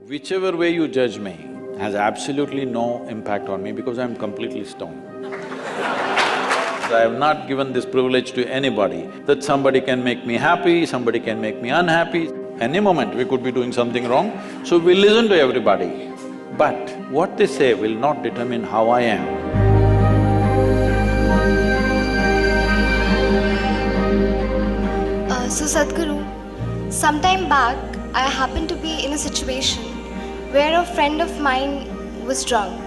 Whichever way you judge me has absolutely no impact on me because I'm completely stoned. I have not given this privilege to anybody, that somebody can make me happy, somebody can make me unhappy. Any moment we could be doing something wrong, so we listen to everybody. But what they say will not determine how I am. So Sadhguru, sometime back I happened to be in a situation where a friend of mine was drunk.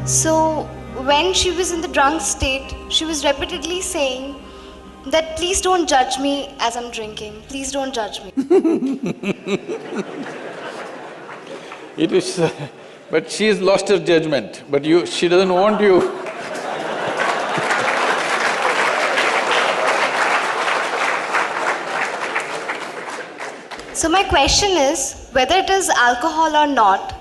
So when she was in the drunk state, she was repeatedly saying that please don't judge me as I'm drinking, please don't judge me. It is… but she's lost her judgment, but she doesn't want you. So my question is, whether it is alcohol or not,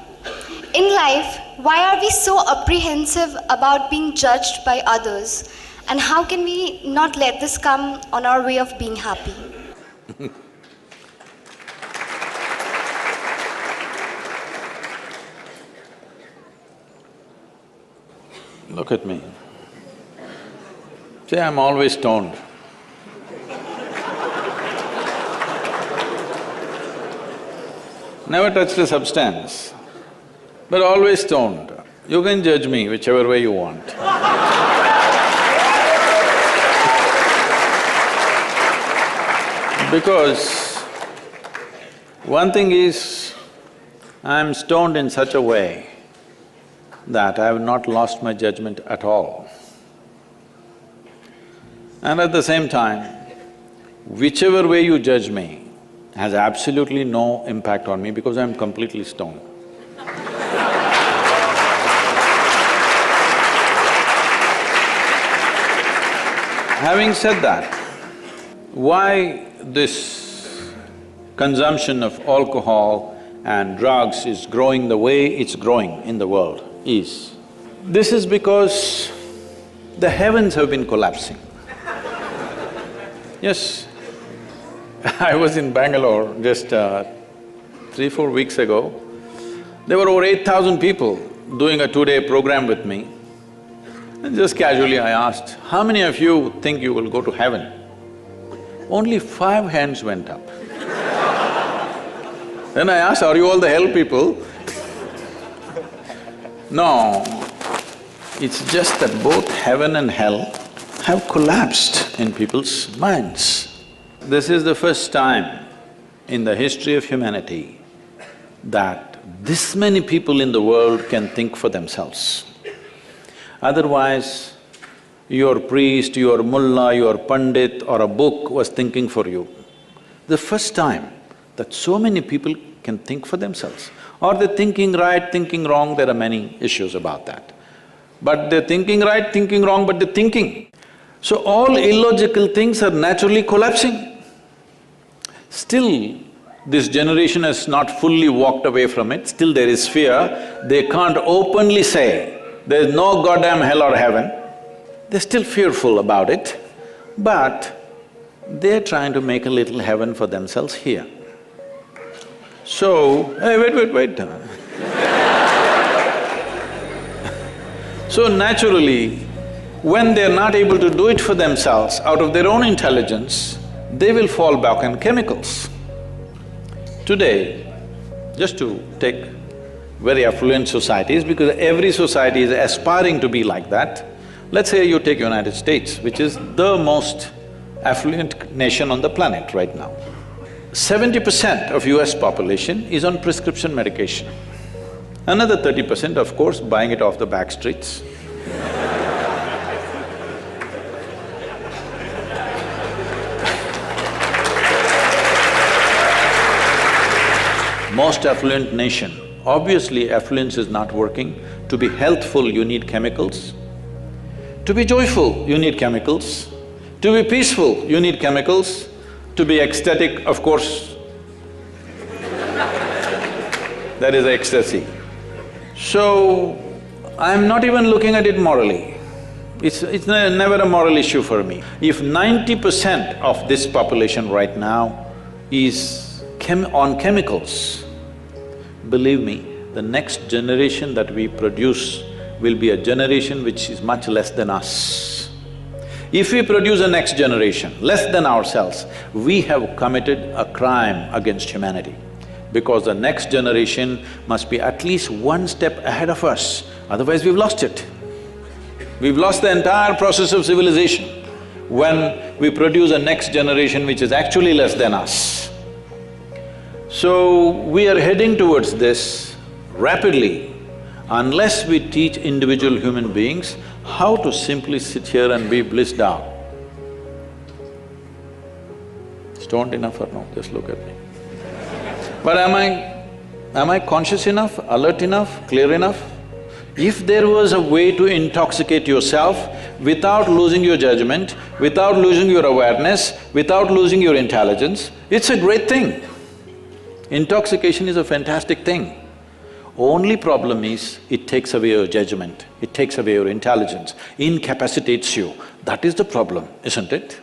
in life, why are we so apprehensive about being judged by others? And how can we not let this come on our way of being happy? Look at me. See, I'm always stoned. Never touched a substance, but always stoned. You can judge me whichever way you want. Because one thing is, I'm stoned in such a way that I have not lost my judgment at all. And at the same time, whichever way you judge me has absolutely no impact on me because I'm completely stoned. Having said that, why this consumption of alcohol and drugs is growing the way it's growing in the world is, this is because the heavens have been collapsing. Yes, I was in Bangalore just 3-4 weeks ago. There were over 8,000 people doing a 2-day program with me. And just casually I asked, how many of you think you will go to heaven? Only 5 hands went up. Then I asked, are you all the hell people? No, it's just that both heaven and hell have collapsed in people's minds. This is the first time in the history of humanity that this many people in the world can think for themselves. Otherwise, your priest, your mullah, your pandit or a book was thinking for you. The first time that so many people can think for themselves. Are they thinking right, thinking wrong? There are many issues about that. But they're thinking right, thinking wrong, but they're thinking. So all illogical things are naturally collapsing. Still, this generation has not fully walked away from it, still there is fear. They can't openly say, there's no goddamn hell or heaven. They're still fearful about it, but they're trying to make a little heaven for themselves here. So, hey, wait. So naturally, when they're not able to do it for themselves out of their own intelligence, they will fall back on chemicals. Today, just to take very affluent societies, because every society is aspiring to be like that, let's say you take United States, which is the most affluent nation on the planet right now. 70% of US population is on prescription medication. Another 30%, of course, buying it off the back streets. Most affluent nation, obviously affluence is not working. To be healthful, you need chemicals. To be joyful, you need chemicals. To be peaceful, you need chemicals. To be ecstatic, of course, that is ecstasy. So, I'm not even looking at it morally. It's never a moral issue for me. If 90% of this population right now is on chemicals, believe me, the next generation that we produce will be a generation which is much less than us. If we produce a next generation less than ourselves, we have committed a crime against humanity, because the next generation must be at least one step ahead of us, otherwise we've lost it. We've lost the entire process of civilization when we produce a next generation which is actually less than us. So, we are heading towards this rapidly unless we teach individual human beings how to simply sit here and be blissed out. Stoned enough or no? Just look at me. But am I conscious enough, alert enough, clear enough? If there was a way to intoxicate yourself without losing your judgment, without losing your awareness, without losing your intelligence, it's a great thing. Intoxication is a fantastic thing. Only problem is, it takes away your judgment, it takes away your intelligence, incapacitates you. That is the problem, isn't it?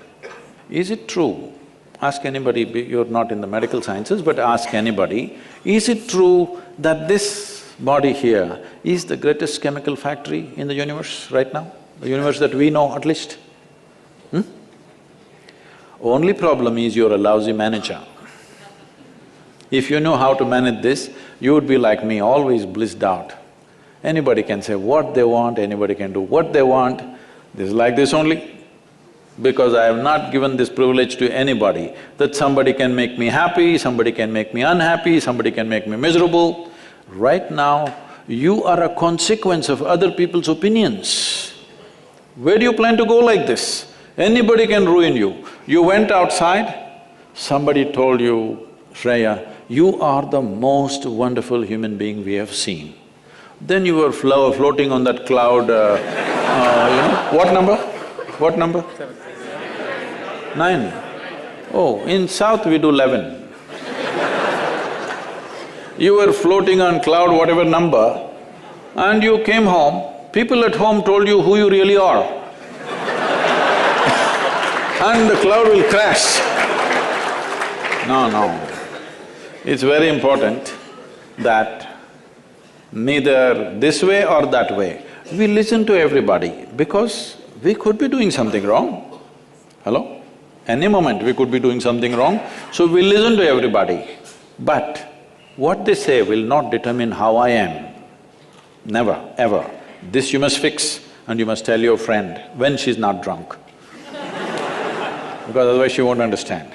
Is it true? Ask anybody, you're not in the medical sciences, but ask anybody, is it true that this body here is the greatest chemical factory in the universe right now? The universe that we know at least? Only problem is you're a lousy manager. If you know how to manage this, you would be like me, always blissed out. Anybody can say what they want, anybody can do what they want. This is like this only. Because I have not given this privilege to anybody, that somebody can make me happy, somebody can make me unhappy, somebody can make me miserable. Right now, you are a consequence of other people's opinions. Where do you plan to go like this? Anybody can ruin you. You went outside, somebody told you, Shreya, you are the most wonderful human being we have seen. Then you were floating on that cloud, what number? What number? 9. Oh, in South we do 11. You were floating on cloud whatever number, and you came home, people at home told you who you really are. And the cloud will crash. No. It's very important that neither this way or that way, we listen to everybody because we could be doing something wrong. Hello? Any moment we could be doing something wrong, so we listen to everybody. But what they say will not determine how I am. Never, ever. This you must fix and you must tell your friend when she's not drunk. Because otherwise she won't understand.